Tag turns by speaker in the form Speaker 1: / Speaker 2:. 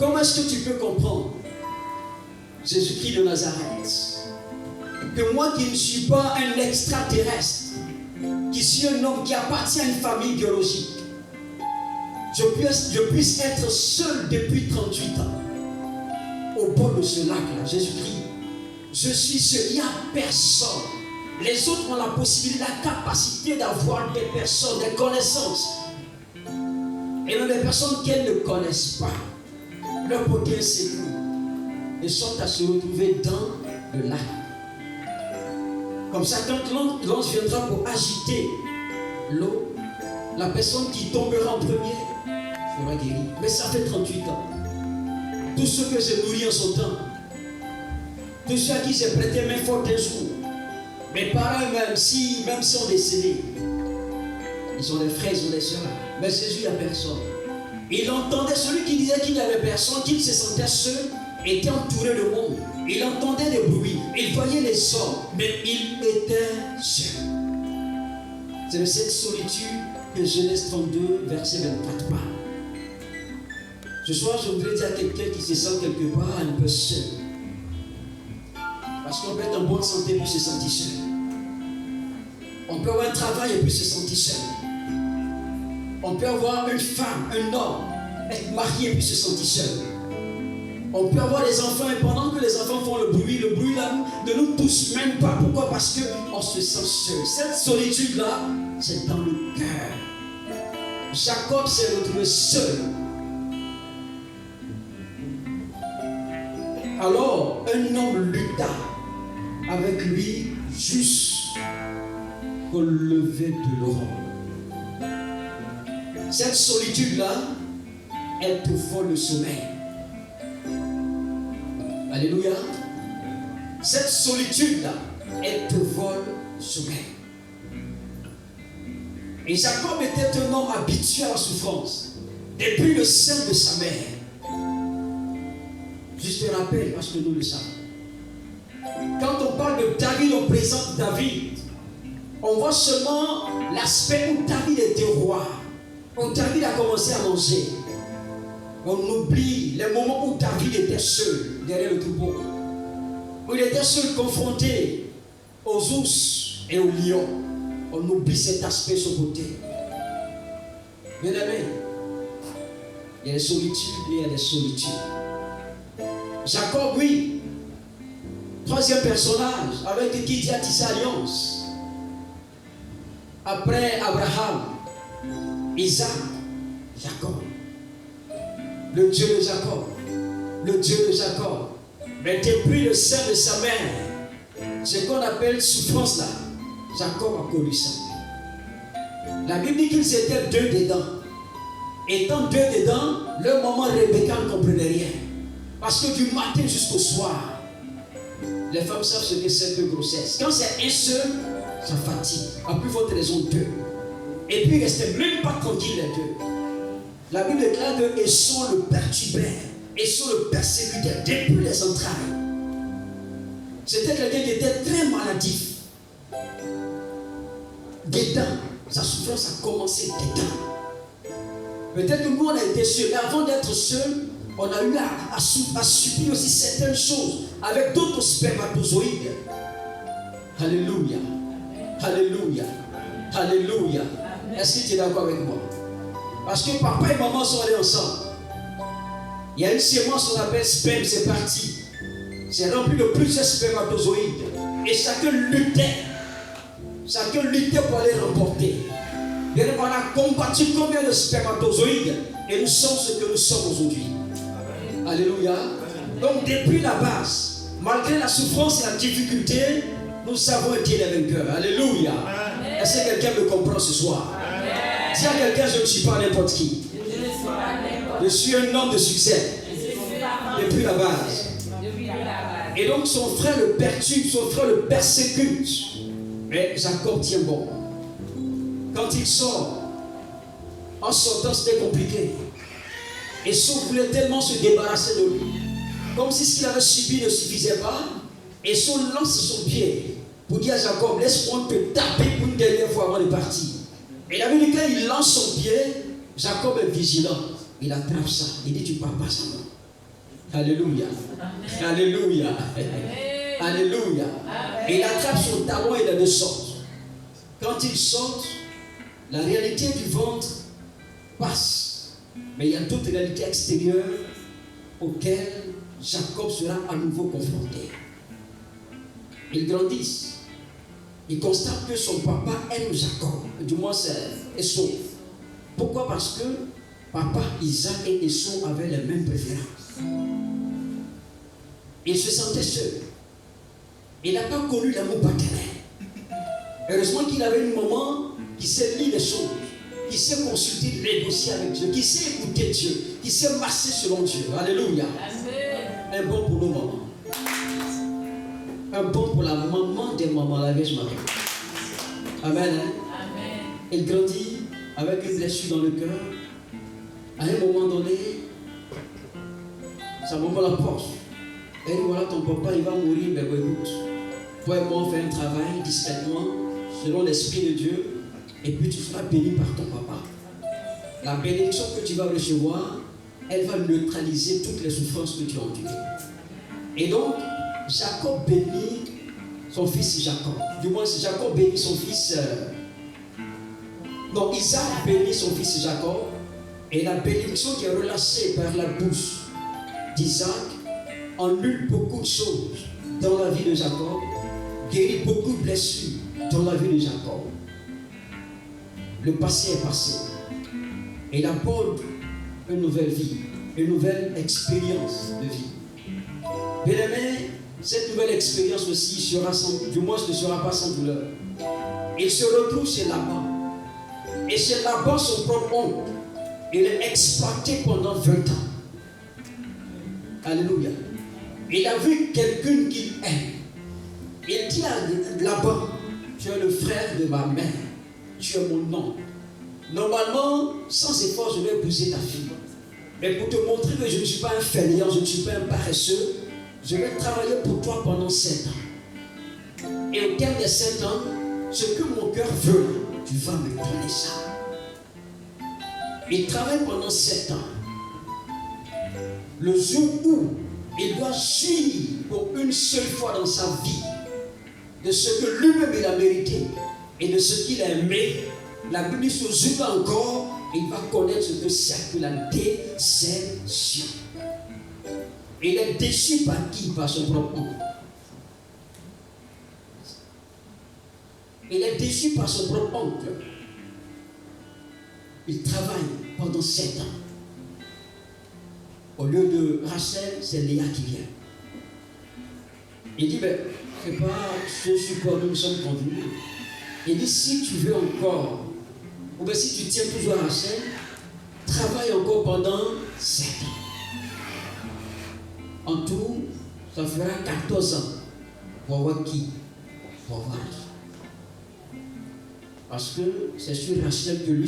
Speaker 1: Comment est-ce que tu peux comprendre, Jésus-Christ de Nazareth, que moi qui ne suis pas un extraterrestre, qui suis un homme qui appartient à une famille biologique, je puisse être seul depuis 38 ans au bord de ce lac-là, Jésus-Christ. Je suis seul, il n'y a personne. Les autres ont la possibilité, la capacité d'avoir des personnes, des connaissances. Et même des personnes qu'elles ne connaissent pas. Leur potentiel s'écoule et sont à se retrouver dans le lac. Comme ça, quand l'ange viendra pour agiter l'eau, la personne qui tombera en premier sera guérie. Mais ça fait 38 ans. Tous ceux que j'ai nourris en son temps, tous ceux à qui j'ai prêté main forte un jour, mes parents même si sont décédés, ils ont des frères, ils ont des soeurs. Mais Jésus, il n'y a personne. Il entendait celui qui disait qu'il n'y avait personne, qu'il se sentait seul, était entouré de monde. Il entendait des bruits, il voyait les hommes, mais il était seul. C'est de cette solitude que Genèse 32, verset 24 parle. Ce soir, je voudrais dire à quelqu'un qui se sent quelque part un peu seul. Parce qu'on peut être en bonne santé et puis se sentir seul. On peut avoir un travail et puis se sentir seul. On peut avoir une femme, un homme, être marié et puis se sentir seul. On peut avoir des enfants et pendant que les enfants font le bruit là, ne nous touche même pas. Pourquoi? Parce qu'on se sent seul. Cette solitude-là, c'est dans le cœur. Jacob s'est retrouvé seul. Alors, un homme lutta avec lui jusqu'au lever de l'aurore. Cette solitude-là, elle te vole le sommeil. Alléluia. Cette solitude-là, elle te vole le sommeil. Et Jacob était un homme habitué à la souffrance depuis le sein de sa mère. Juste un rappel, parce que nous le savons. Quand on parle de David, on présente David. On voit seulement l'aspect où David était roi. Où David a commencé à manger. On oublie les moments où David était seul derrière le troupeau. Où il était seul confronté aux ours et aux lions. On oublie cet aspect sur le côté. Bien aimé, il y a des solitudes et il y a des solitudes. Jacob, oui, troisième personnage avec qui Dieu a tissé alliance. Après Abraham, Isaac, Jacob. Le Dieu de Jacob. Le Dieu de Jacob. Mais depuis le sein de sa mère, ce qu'on appelle souffrance là, Jacob a connu ça. La Bible dit qu'ils étaient deux dedans. Étant deux dedans, le moment Rebecca ne comprenait rien. Parce que du matin jusqu'au soir, les femmes savent ce que c'est que grossesse. Quand c'est un seul, ça fatigue. À plus forte raison, deux. Et puis, ils ne restaient même pas tranquilles les deux. La Bible déclare que Esau le perturbait, Esau le persécutait depuis les entrailles. C'était quelqu'un qui était très maladif. Dedans, sa souffrance a commencé dedans. Peut-être que nous, on a été seuls. Mais avant d'être seuls, on a eu à subir aussi certaines choses avec d'autres spermatozoïdes. Alléluia. Alléluia. Alléluia. Est-ce que tu es d'accord avec moi? Parce que papa et maman sont allés ensemble. Il y a une sémence qu'on appelle sperme, c'est parti. C'est rempli de plusieurs spermatozoïdes. Et chacun luttait. Chacun luttait pour aller remporter. Bien, on a combattu combien de spermatozoïdes et nous sommes ce que nous sommes aujourd'hui. Alléluia. Donc depuis la base, malgré la souffrance et la difficulté, nous savons être les vainqueurs. Alléluia. Est-ce que quelqu'un me comprend ce soir? Dis à quelqu'un, je ne suis pas n'importe qui. Je suis un homme de succès. Depuis la base. Et donc son frère le perturbe, son frère le persécute. Mais Jacob tient bon. Quand il sort, en sortant c'était compliqué. Esau voulait tellement se débarrasser de lui. Comme si ce qu'il avait subi ne suffisait pas. Esau lance son pied pour dire à Jacob, laisse-moi te taper pour une dernière fois avant de partir. Et la Bible dit quand il lance son pied, Jacob est vigilant. Il attrape ça. Il dit, tu ne parles pas ça. Alléluia.
Speaker 2: Amen.
Speaker 1: Alléluia.
Speaker 2: Amen.
Speaker 1: Alléluia.
Speaker 2: Amen.
Speaker 1: Et il attrape son talon et il le saute. Quand il saute, la réalité du ventre passe. Mais il y a d'autres réalités extérieures auxquelles Jacob sera à nouveau confronté. Ils grandissent. Ils constatent que son papa aime Jacob. Du moins, c'est Esau. Pourquoi? Parce que papa Isaac et Esau avaient les mêmes préférences. Il se sentait seul. Il n'a pas connu l'amour paternel. Heureusement qu'il avait une maman qui sait lire les choses, qui sait consulter, négocier avec Dieu, qui sait écouter Dieu, qui sait marcher selon Dieu. Alléluia. Un bon pour nos mamans. Un bon pour la maman des mamans, la Vierge Marie. Amen. Hein?
Speaker 2: Amen.
Speaker 1: Il grandit avec une blessure dans le cœur. À un moment donné, sa maman la porte. Elle dit, voilà, ton papa, il va mourir, mais écoute, toi et moi, on fait un travail discrètement, selon l'Esprit de Dieu, et puis tu seras béni par ton papa. La bénédiction que tu vas recevoir, elle va neutraliser toutes les souffrances que tu as endurées. Et donc, Jacob bénit son fils Jacob. Du moins, Jacob bénit son fils. Donc, Isaac bénit son fils Jacob. Et la bénédiction qui est relâchée par la bouche d'Isaac annule beaucoup de choses dans la vie de Jacob, guérit beaucoup de blessures dans la vie de Jacob. Le passé est passé. Et il apporte une nouvelle vie, une nouvelle expérience de vie. Bien-aimé, cette nouvelle expérience aussi sera sans, du moins ne sera pas sans douleur. Il se retrouve chez Laban. Et chez Laban, son propre oncle, il est exploité pendant 20 ans. Alléluia. Il a vu quelqu'un qu'il aime. Il dit à Laban, tu es le frère de ma mère, tu es mon oncle. Normalement, sans effort, je vais épouser ta fille. Mais pour te montrer que je ne suis pas un fainéant, je ne suis pas un paresseux, je vais travailler pour toi pendant 7 ans. Et au terme des 7 ans, ce que mon cœur veut, tu vas me donner ça. Il travaille pendant 7 ans. Le jour où il doit jouir pour une seule fois dans sa vie de ce que lui-même il a mérité et de ce qu'il a aimé, la Bible dit ce jour-là encore, il va connaître ce que c'est que la déception. Il est déçu par qui? Par son propre oncle. Il est déçu par son propre oncle. Il travaille pendant 7 ans. Au lieu de Rachel, c'est Léa qui vient. Il dit, ben, c'est pas ce sur quoi nous sommes convenus. Il dit, si tu veux encore, ou bien si tu tiens toujours à Rachel, travaille encore pendant 7 ans. En tout, ça fera 14 ans. Pour voir qui? Pour voir. Parce que c'est sur Rachel que lui